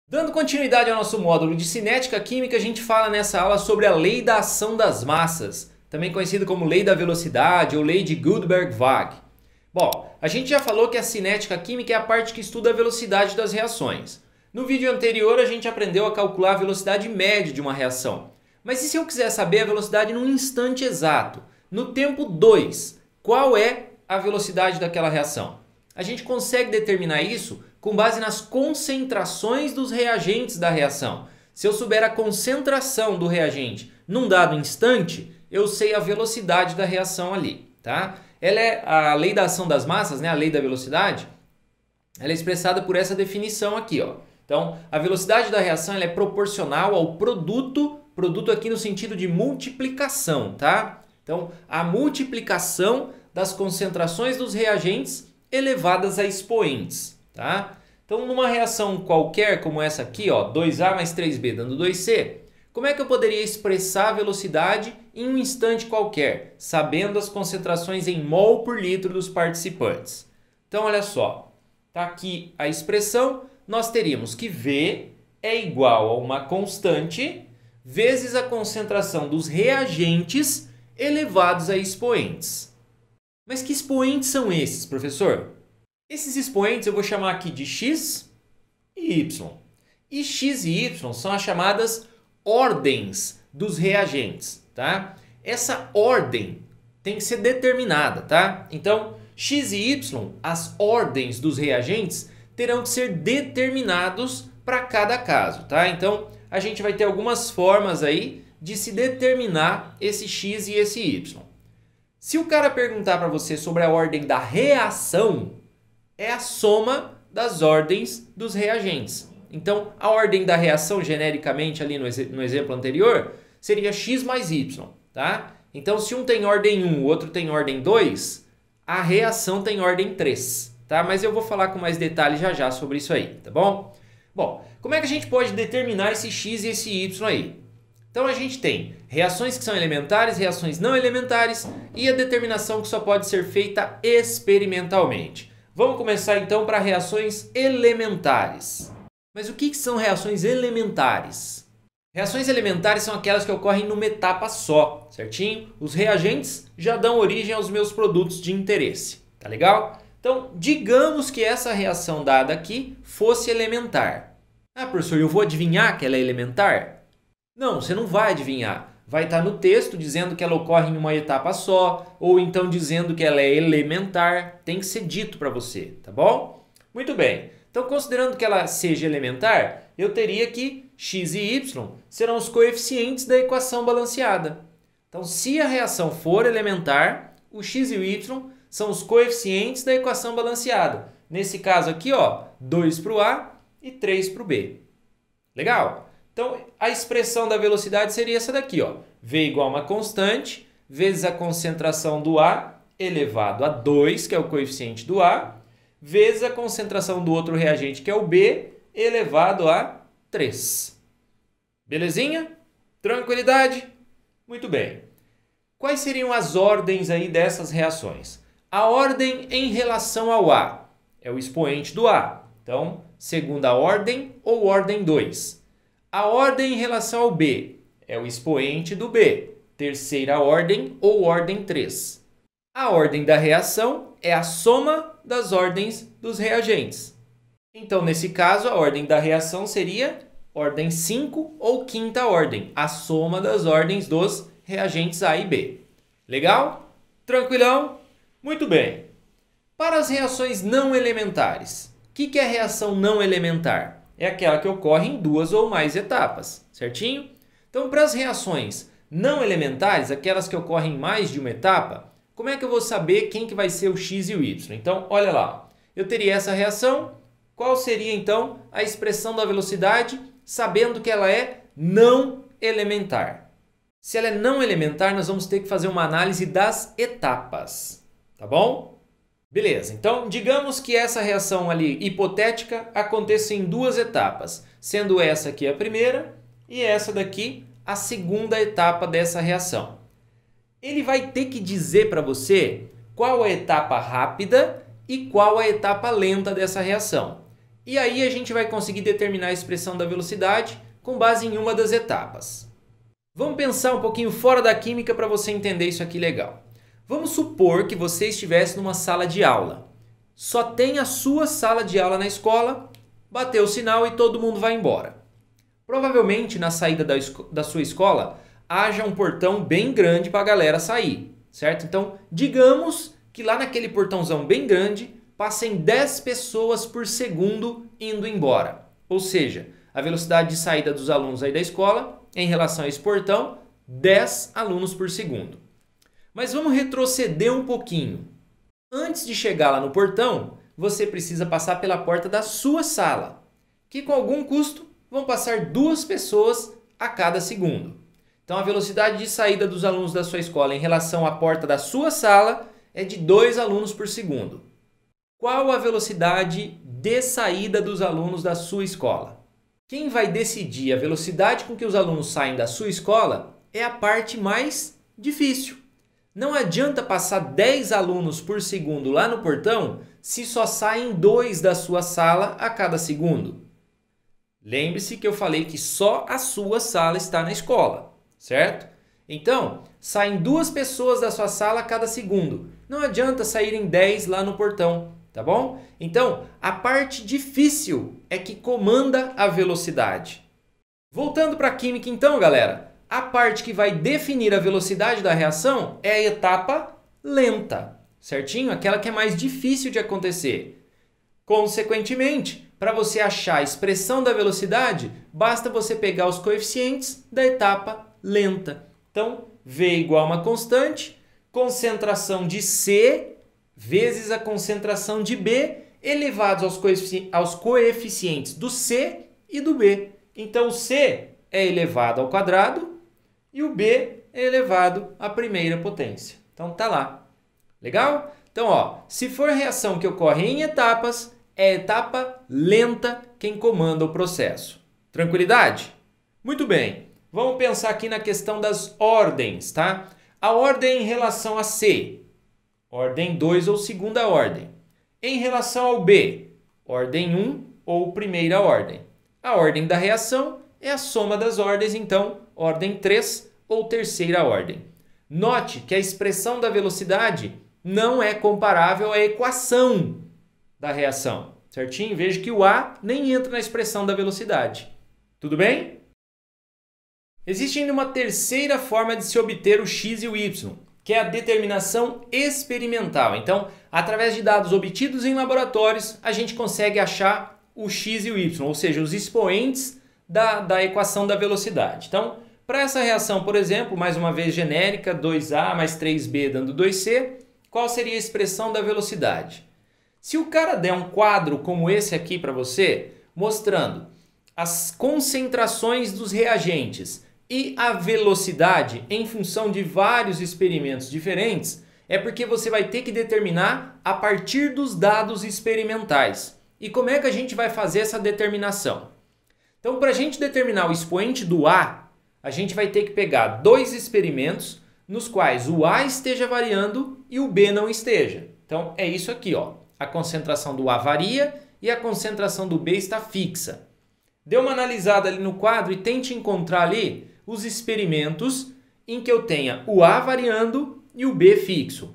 Dando continuidade ao nosso módulo de cinética química, a gente fala nessa aula sobre a lei da ação das massas, também conhecida como lei da velocidade ou lei de Gutenberg-Waage. Bom, a gente já falou que a cinética química é a parte que estuda a velocidade das reações. No vídeo anterior a gente aprendeu a calcular a velocidade média de uma reação. Mas e se eu quiser saber a velocidade num instante exato, no tempo 2, qual é a velocidade daquela reação? A gente consegue determinar isso com base nas concentrações dos reagentes da reação. Se eu souber a concentração do reagente num dado instante, eu sei a velocidade da reação ali, tá? Ela é a lei da ação das massas, né? A lei da velocidade. Ela é expressada por essa definição aqui, ó. Então, a velocidade da reação ela é proporcional ao produto aqui no sentido de multiplicação, tá? Então, a multiplicação das concentrações dos reagentes elevadas a expoentes, tá? Então, numa reação qualquer como essa aqui, ó, 2A mais 3B dando 2C, como é que eu poderia expressar a velocidade em um instante qualquer, sabendo as concentrações em mol por litro dos participantes? Então, olha só, tá aqui a expressão, nós teríamos que V é igual a uma constante vezes a concentração dos reagentes elevados a expoentes. Mas que expoentes são esses, professor? Esses expoentes eu vou chamar aqui de x e y. E x e y são as chamadas ordens dos reagentes, tá? Essa ordem tem que ser determinada, tá? Então, x e y, as ordens dos reagentes, terão que ser determinados para cada caso, tá? Então, a gente vai ter algumas formas aí de se determinar esse x e esse y. Se o cara perguntar para você sobre a ordem da reação, é a soma das ordens dos reagentes. Então, a ordem da reação, genericamente, ali no exemplo anterior, seria x mais y, tá? Então, se um tem ordem 1, o outro tem ordem 2, a reação tem ordem 3, tá? Mas eu vou falar com mais detalhes já já sobre isso aí, tá bom? Bom, como é que a gente pode determinar esse x e esse y aí? Então, a gente tem reações que são elementares, reações não elementares e a determinação que só pode ser feita experimentalmente. Vamos começar então para reações elementares. Mas o que são reações elementares? Reações elementares são aquelas que ocorrem numa etapa só, certinho? Os reagentes já dão origem aos meus produtos de interesse, tá legal? Então, digamos que essa reação dada aqui fosse elementar. Ah, professor, eu vou adivinhar que ela é elementar? Não, você não vai adivinhar. Vai estar no texto dizendo que ela ocorre em uma etapa só, ou então dizendo que ela é elementar. Tem que ser dito para você, tá bom? Muito bem. Então, considerando que ela seja elementar, eu teria que x e y serão os coeficientes da equação balanceada. Então, se a reação for elementar, o x e o y são os coeficientes da equação balanceada. Nesse caso aqui, ó, 2 para o A e 3 para o B. Legal? Então, a expressão da velocidade seria essa daqui, ó. V igual a uma constante, vezes a concentração do A elevado a 2, que é o coeficiente do A, vezes a concentração do outro reagente, que é o B, elevado a 3. Belezinha? Tranquilidade? Muito bem. Quais seriam as ordens aí dessas reações? A ordem em relação ao A é o expoente do A. Então, segunda ordem ou ordem 2. A ordem em relação ao B é o expoente do B, terceira ordem ou ordem 3. A ordem da reação é a soma das ordens dos reagentes. Então, nesse caso, a ordem da reação seria ordem 5 ou quinta ordem, a soma das ordens dos reagentes A e B. Legal? Tranquilão? Muito bem. Para as reações não elementares, o que é reação não elementar? É aquela que ocorre em 2 ou mais etapas, certinho? Então, para as reações não elementares, aquelas que ocorrem em mais de uma etapa, como é que eu vou saber quem que vai ser o x e o y? Então, olha lá, eu teria essa reação, qual seria então a expressão da velocidade, sabendo que ela é não elementar? Se ela é não elementar, nós vamos ter que fazer uma análise das etapas, tá bom? Beleza, então digamos que essa reação ali hipotética aconteça em 2 etapas, sendo essa aqui a primeira e essa daqui a segunda etapa dessa reação. Ele vai ter que dizer para você qual a etapa rápida e qual a etapa lenta dessa reação. E aí a gente vai conseguir determinar a expressão da velocidade com base em uma das etapas. Vamos pensar um pouquinho fora da química para você entender isso aqui legal. Vamos supor que você estivesse numa sala de aula. Só tem a sua sala de aula na escola, bateu o sinal e todo mundo vai embora. Provavelmente na saída da sua escola haja um portão bem grande para a galera sair, certo? Então, digamos que lá naquele portãozão bem grande passem 10 pessoas por segundo indo embora. Ou seja, a velocidade de saída dos alunos aí da escola, em relação a esse portão, 10 alunos por segundo. Mas vamos retroceder um pouquinho. Antes de chegar lá no portão, você precisa passar pela porta da sua sala, que com algum custo vão passar 2 pessoas a cada segundo. Então a velocidade de saída dos alunos da sua escola em relação à porta da sua sala é de 2 alunos por segundo. Qual a velocidade de saída dos alunos da sua escola? Quem vai decidir a velocidade com que os alunos saem da sua escola é a parte mais difícil. Não adianta passar 10 alunos por segundo lá no portão se só saem 2 da sua sala a cada segundo. Lembre-se que eu falei que só a sua sala está na escola, certo? Então, saem 2 pessoas da sua sala a cada segundo. Não adianta saírem 10 lá no portão, tá bom? Então, a parte difícil é que comanda a velocidade. Voltando para a química então, galera. A parte que vai definir a velocidade da reação é a etapa lenta, certinho? Aquela que é mais difícil de acontecer. Consequentemente, para você achar a expressão da velocidade, basta você pegar os coeficientes da etapa lenta. Então, V igual a uma constante, concentração de C vezes a concentração de B, elevados aos coeficientes do C e do B. Então, o C é elevado ao quadrado e o B é elevado à primeira potência. Então, tá lá. Legal? Então, ó, se for reação que ocorre em etapas, é a etapa lenta quem comanda o processo. Tranquilidade? Muito bem. Vamos pensar aqui na questão das ordens, tá? A ordem em relação a C, ordem 2 ou segunda ordem. Em relação ao B, ordem 1 ou primeira ordem. A ordem da reação é a soma das ordens, então, ordem 3 ou terceira ordem. Note que a expressão da velocidade não é comparável à equação da reação, certinho? Veja que o A nem entra na expressão da velocidade. Tudo bem? Existe ainda uma terceira forma de se obter o x e o y, que é a determinação experimental. Então, através de dados obtidos em laboratórios, a gente consegue achar o x e o y, ou seja, os expoentes da equação da velocidade. Então, para essa reação, por exemplo, mais uma vez genérica, 2A mais 3B dando 2C, qual seria a expressão da velocidade? Se o cara der um quadro como esse aqui para você, mostrando as concentrações dos reagentes e a velocidade em função de vários experimentos diferentes, é porque você vai ter que determinar a partir dos dados experimentais. E como é que a gente vai fazer essa determinação? Então, para a gente determinar o expoente do A, a gente vai ter que pegar 2 experimentos nos quais o A esteja variando e o B não esteja. Então, é isso aqui, ó. A concentração do A varia e a concentração do B está fixa. Dê uma analisada ali no quadro e tente encontrar ali os experimentos em que eu tenha o A variando e o B fixo.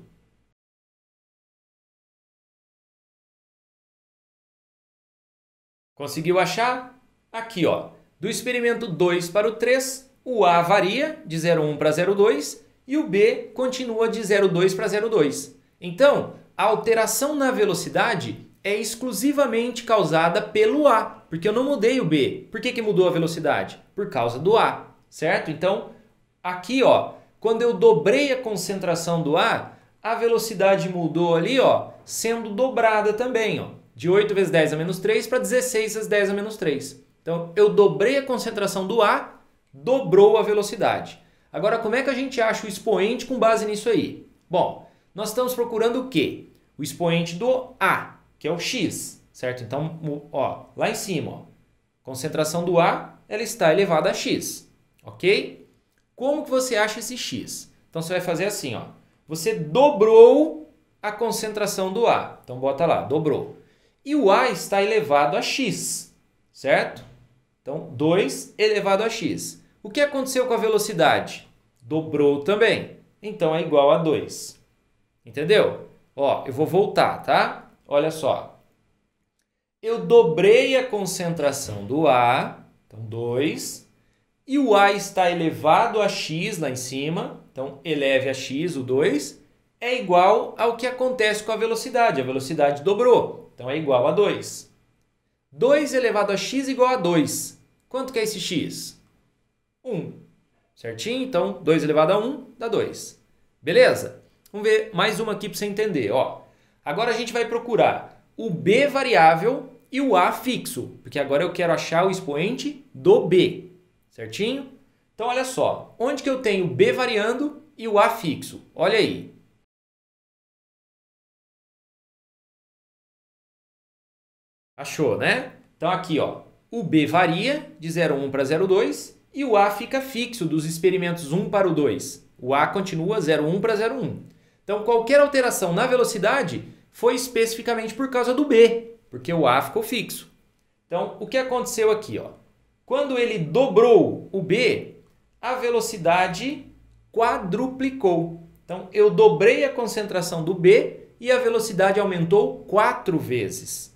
Conseguiu achar? Aqui, ó. Do experimento 2 para o 3, o A varia de 0,1 para 0,2 e o B continua de 0,2 para 0,2. Então, a alteração na velocidade é exclusivamente causada pelo A, porque eu não mudei o B. Por que mudou a velocidade? Por causa do A, certo? Então, aqui, ó, quando eu dobrei a concentração do A, a velocidade mudou ali, ó, sendo dobrada também, ó, de 8 vezes 10 a menos 3 para 16 vezes 10 a menos 3. Então, eu dobrei a concentração do A, dobrou a velocidade. Agora, como é que a gente acha o expoente com base nisso aí? Bom, nós estamos procurando o quê? O expoente do A, que é o x, certo? Então, ó, lá em cima, ó, concentração do A, ela está elevada a x, ok? Como que você acha esse x? Então, você vai fazer assim, ó. Você dobrou a concentração do A. Então, bota lá, dobrou. e o A está elevado a x, certo? Então, 2 elevado a x. O que aconteceu com a velocidade? Dobrou também. Então, é igual a 2. Entendeu? Ó, eu vou voltar, tá? Olha só. Eu dobrei a concentração do A, então 2, e o A está elevado a x lá em cima, então eleve a x, o 2, é igual ao que acontece com a velocidade dobrou, então é igual a 2. 2 elevado a x igual a 2. Quanto que é esse x? 1. Certinho? Então, 2 elevado a 1 dá 2. Beleza? Vamos ver mais uma aqui para você entender. Ó, agora a gente vai procurar o b variável e o a fixo, porque agora eu quero achar o expoente do b. Certinho? Então, olha só. Onde que eu tenho o b variando e o a fixo? Olha aí. Achou, né? Então, aqui, ó, o b varia de 0,1 para 0,2 e o a fica fixo dos experimentos 1 para o 2. O a continua 0,1 para 0,1. Então, qualquer alteração na velocidade foi especificamente por causa do b, porque o a ficou fixo. Então, o que aconteceu aqui? Ó? Quando ele dobrou o b, a velocidade quadruplicou. Então, eu dobrei a concentração do b e a velocidade aumentou 4 vezes.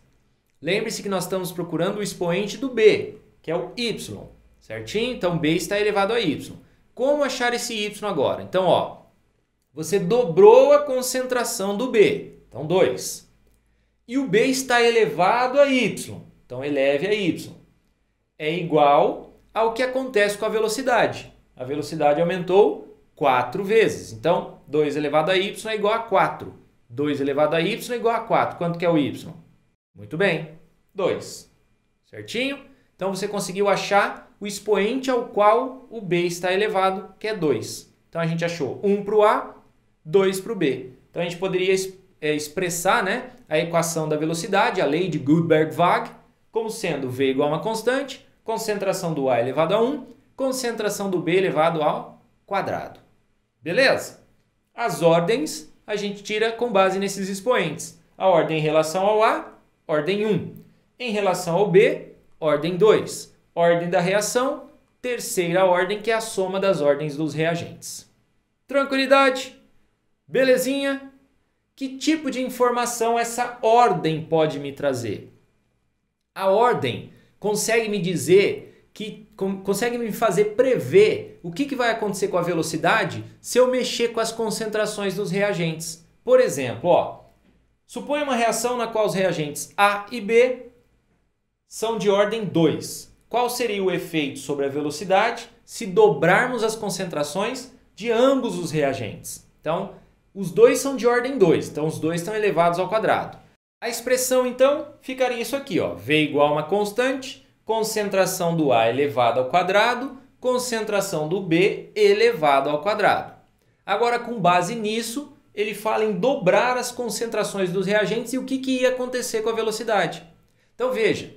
Lembre-se que nós estamos procurando o expoente do b, que é o y, certinho? Então, b está elevado a y. Como achar esse y agora? Então, ó, você dobrou a concentração do b, então 2. E o b está elevado a y, então eleve a y. É igual ao que acontece com a velocidade. A velocidade aumentou 4 vezes. Então, 2 elevado a y é igual a 4. 2 elevado a y é igual a 4. Quanto que é o y? Muito bem, 2. Certinho? Então, você conseguiu achar o expoente ao qual o b está elevado, que é 2. Então, a gente achou 1 para o a, 2 para o b. Então, a gente poderia expressar, né, a equação da velocidade, a lei de Gutenberg-Waage, como sendo v igual a uma constante, concentração do a elevado a 1, concentração do b elevado ao quadrado. Beleza? As ordens a gente tira com base nesses expoentes. A ordem em relação ao a, ordem 1. Em relação ao b, ordem 2. Ordem da reação, terceira ordem, que é a soma das ordens dos reagentes. Tranquilidade? Belezinha? Que tipo de informação essa ordem pode me trazer? A ordem consegue me dizer, consegue me fazer prever o que vai acontecer com a velocidade se eu mexer com as concentrações dos reagentes. Por exemplo, ó, suponha uma reação na qual os reagentes A e B são de ordem 2. Qual seria o efeito sobre a velocidade se dobrarmos as concentrações de ambos os reagentes? Então, os dois são de ordem 2, então os dois estão elevados ao quadrado. A expressão, então, ficaria isso aqui, ó, v igual a uma constante, concentração do A elevado ao quadrado, concentração do B elevado ao quadrado. Agora, com base nisso, ele fala em dobrar as concentrações dos reagentes e o que ia acontecer com a velocidade. Então, veja,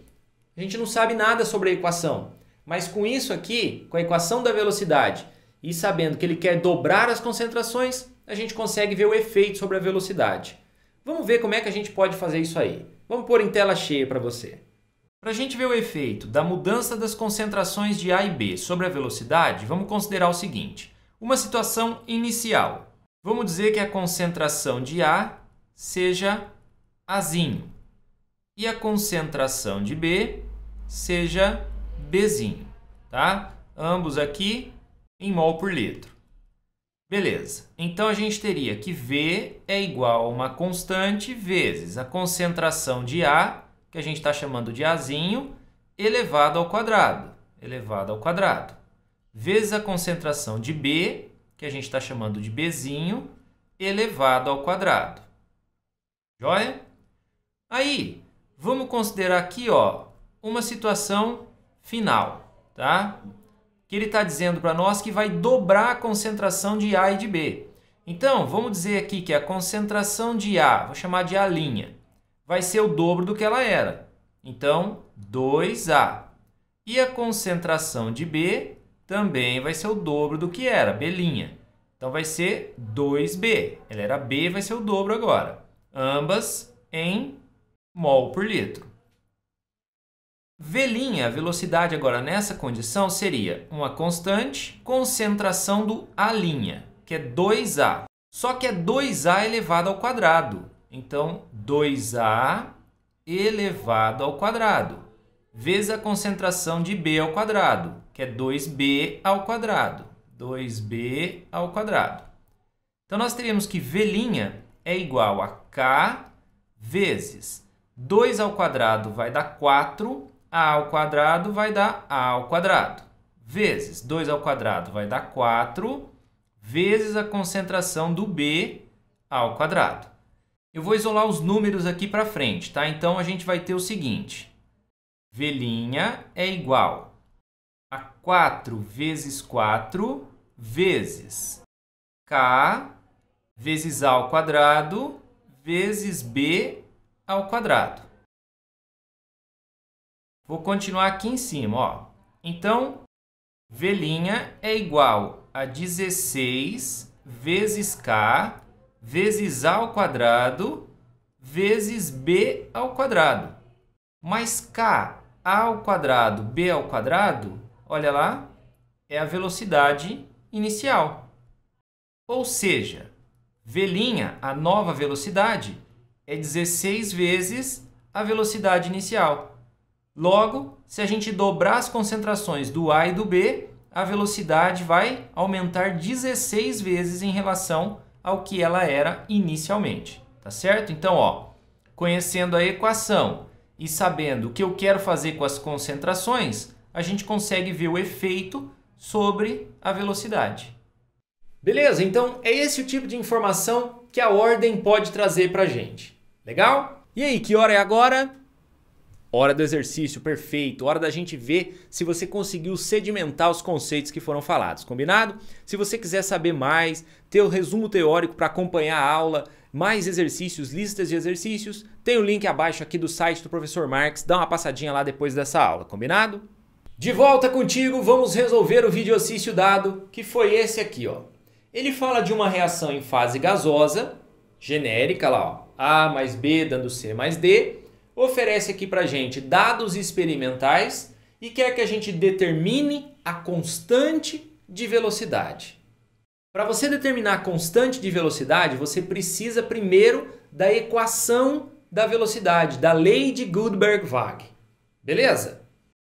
a gente não sabe nada sobre a equação, mas com isso aqui, com a equação da velocidade e sabendo que ele quer dobrar as concentrações, a gente consegue ver o efeito sobre a velocidade. Vamos ver como é que a gente pode fazer isso aí. Vamos pôr em tela cheia para você. Para a gente ver o efeito da mudança das concentrações de A e B sobre a velocidade, vamos considerar o seguinte. Uma situação inicial. Vamos dizer que a concentração de A seja Azinho e a concentração de B seja Bzinho, tá? Ambos aqui em mol por litro. Beleza, então a gente teria que V é igual a uma constante vezes a concentração de A, que a gente está chamando de Azinho, elevado ao quadrado, vezes a concentração de B, que a gente está chamando de Bzinho, elevado ao quadrado. Joia? Aí, vamos considerar aqui, ó, uma situação final, tá? Que ele está dizendo para nós que vai dobrar a concentração de A e de B. Então, vamos dizer aqui que a concentração de A, vou chamar de A', vai ser o dobro do que ela era. Então, 2A. E a concentração de B também vai ser o dobro do que era, B'. Então, vai ser 2B. Ela era B, vai ser o dobro agora. Ambas em mol por litro. V', a velocidade agora nessa condição seria uma constante, concentração do A', que é 2A. Só que é 2A elevado ao quadrado. Então, 2A elevado ao quadrado, vezes a concentração de B ao quadrado, que é 2B ao quadrado. 2B ao quadrado. Então, nós teríamos que V' é igual a K vezes 2 ao quadrado vai dar 4, A ao quadrado vai dar A ao quadrado, vezes 2 ao quadrado vai dar 4, vezes a concentração do B ao quadrado. Eu vou isolar os números aqui para frente, tá? Então, a gente vai ter o seguinte. V' é igual a 4 vezes 4 vezes K vezes A ao quadrado vezes B ao quadrado. Vou continuar aqui em cima, ó. Então, V' é igual a 16 vezes K vezes A ao quadrado vezes B ao quadrado. Mas K, A ao quadrado, B ao quadrado, olha lá, é a velocidade inicial. Ou seja, V', a nova velocidade, é 16 vezes a velocidade inicial. Logo, se a gente dobrar as concentrações do A e do B, a velocidade vai aumentar 16 vezes em relação ao que ela era inicialmente. Tá certo? Então, ó, conhecendo a equação e sabendo o que eu quero fazer com as concentrações, a gente consegue ver o efeito sobre a velocidade. Beleza? Então, é esse o tipo de informação que a ordem pode trazer para a gente. Legal? E aí, que hora é agora? Hora do exercício, perfeito. Hora da gente ver se você conseguiu sedimentar os conceitos que foram falados, combinado? Se você quiser saber mais, ter o resumo teórico para acompanhar a aula, mais exercícios, listas de exercícios, tem o link abaixo aqui do site do Professor Marx. Dá uma passadinha lá depois dessa aula, combinado? De volta contigo, vamos resolver o videoexercício dado, que foi esse aqui, ó. Ele fala de uma reação em fase gasosa, genérica lá, ó, A mais B dando C mais D, oferece aqui pra gente dados experimentais e quer que a gente determine a constante de velocidade. Para você determinar a constante de velocidade, você precisa primeiro da equação da velocidade, da lei de Gutenberg-Waage. Beleza?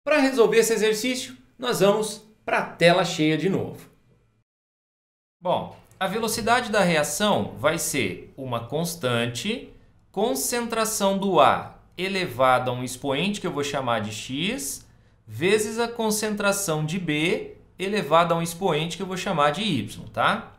Para resolver esse exercício, nós vamos para a tela cheia de novo. Bom, a velocidade da reação vai ser uma constante, concentração do A elevado a um expoente que eu vou chamar de x, vezes a concentração de B elevado a um expoente que eu vou chamar de y, tá?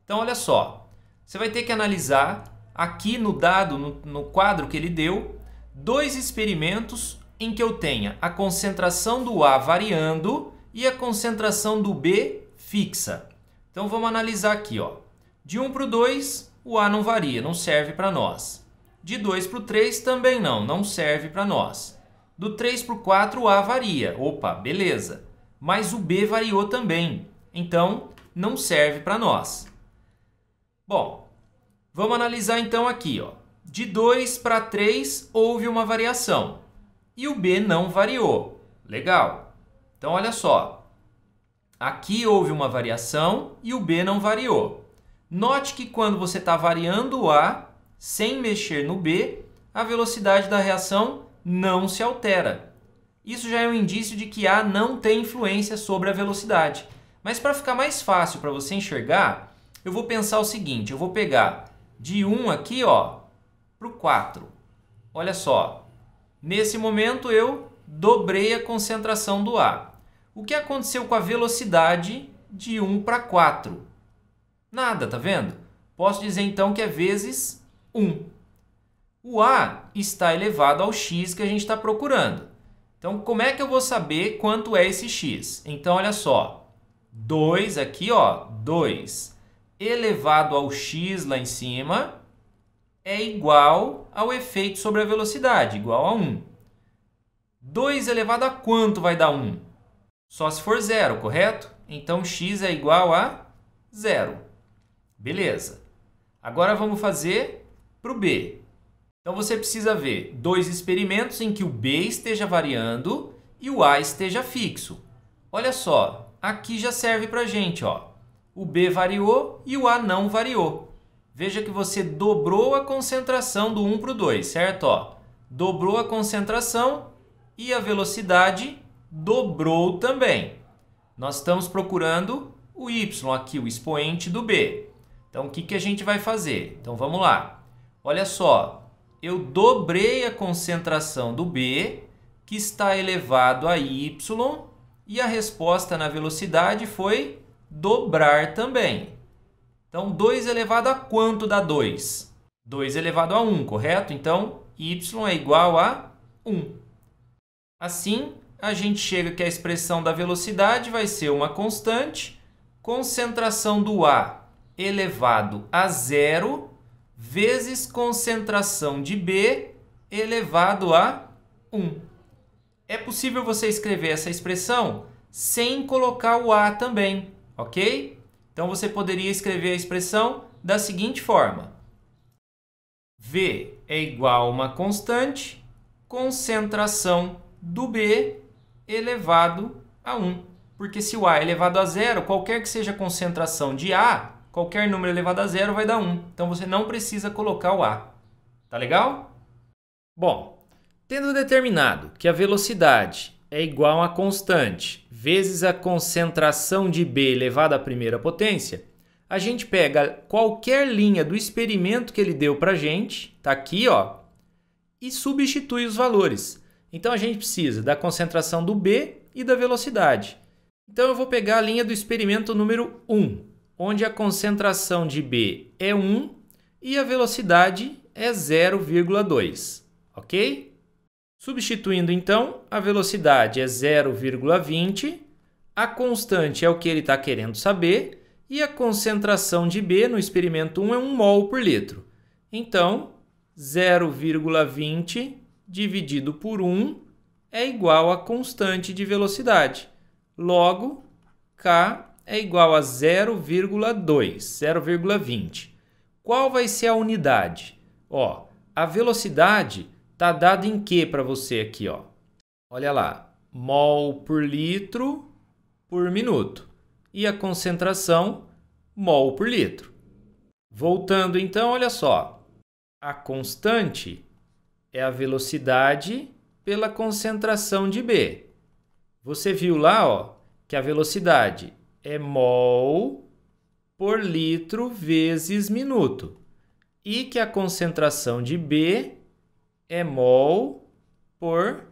Então, olha só, você vai ter que analisar aqui no dado, no quadro que ele deu, dois experimentos em que eu tenha a concentração do A variando e a concentração do B fixa. Então, vamos analisar aqui, ó. De 1 para o 2, o A não varia, não serve para nós. De 2 para o 3 também não serve para nós. Do 3 para o 4 o A varia. Opa, beleza. Mas o B variou também. Então, não serve para nós. Bom, vamos analisar então aqui, ó. De 2 para 3 houve uma variação. E o B não variou. Legal. Então, olha só. Aqui houve uma variação e o B não variou. Note que quando você está variando o A, sem mexer no B, a velocidade da reação não se altera. Isso já é um indício de que A não tem influência sobre a velocidade. Mas para ficar mais fácil para você enxergar, eu vou pensar o seguinte, eu vou pegar de 1 aqui, ó, para o 4. Olha só, nesse momento eu dobrei a concentração do A. O que aconteceu com a velocidade de 1 para 4? Nada, tá vendo? Posso dizer então que é vezes 1. O A está elevado ao x que a gente está procurando. Então, como é que eu vou saber quanto é esse x? Então, olha só. 2 aqui, ó, 2 elevado ao x lá em cima é igual ao efeito sobre a velocidade, igual a 1. 2 elevado a quanto vai dar 1? Só se for 0, correto? Então, x é igual a 0. Beleza. Agora vamos fazer para o B. Então você precisa ver dois experimentos em que o B esteja variando e o A esteja fixo. Olha só, aqui já serve para a gente, ó. O B variou e o A não variou. Veja que você dobrou a concentração do 1 para o 2, certo? Ó, dobrou a concentração e a velocidade dobrou também. Nós estamos procurando o Y aqui, o expoente do B. Então, o que a gente vai fazer? Então, vamos lá. Olha só, eu dobrei a concentração do B, que está elevado a Y, e a resposta na velocidade foi dobrar também. Então, 2 elevado a quanto dá 2? 2 elevado a 1, correto? Então, y é igual a 1. Assim, a gente chega que a expressão da velocidade vai ser uma constante, concentração do A elevado a 0, vezes concentração de B elevado a 1. É possível você escrever essa expressão sem colocar o A também, ok? Então, você poderia escrever a expressão da seguinte forma. V é igual a uma constante, concentração do B elevado a 1. Porque se o A é elevado a 0, qualquer que seja a concentração de A, qualquer número elevado a 0 vai dar 1. Então, você não precisa colocar o A. Tá legal? Bom, tendo determinado que a velocidade é igual a constante vezes a concentração de B elevado à primeira potência, a gente pega qualquer linha do experimento que ele deu para a gente, tá aqui, ó, e substitui os valores. Então, a gente precisa da concentração do B e da velocidade. Então, eu vou pegar a linha do experimento número 1, onde a concentração de B é 1 e a velocidade é 0,2, ok? Substituindo, então, a velocidade é 0,20, a constante é o que ele está querendo saber e a concentração de B no experimento 1 é 1 mol por litro. Então, 0,20 dividido por 1 é igual a constante de velocidade. Logo, K é igual a 0,2, 0,20. Qual vai ser a unidade? Ó, a velocidade está dada em que para você aqui, ó? Olha lá, mol por litro por minuto. E a concentração, mol por litro. Voltando então, olha só. A constante é a velocidade pela concentração de B. Você viu lá, ó, que a velocidade é mol por litro vezes minuto. E que a concentração de B é mol por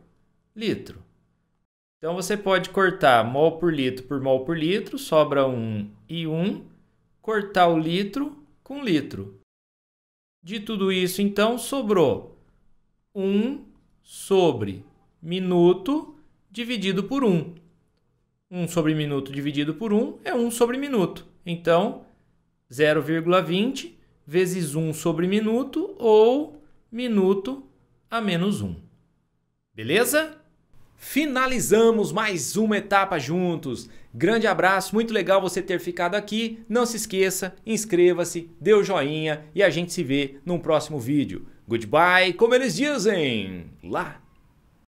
litro. Então, você pode cortar mol por litro, sobra 1 e 1. Cortar o litro com litro. De tudo isso, então, sobrou 1 sobre minuto dividido por 1. 1 sobre minuto dividido por 1 é 1 sobre minuto. Então, 0,20 vezes 1 sobre minuto ou minuto a menos 1. Beleza? Finalizamos mais uma etapa juntos. Grande abraço, muito legal você ter ficado aqui. Não se esqueça, inscreva-se, dê o joinha e a gente se vê num próximo vídeo. Goodbye, como eles dizem lá.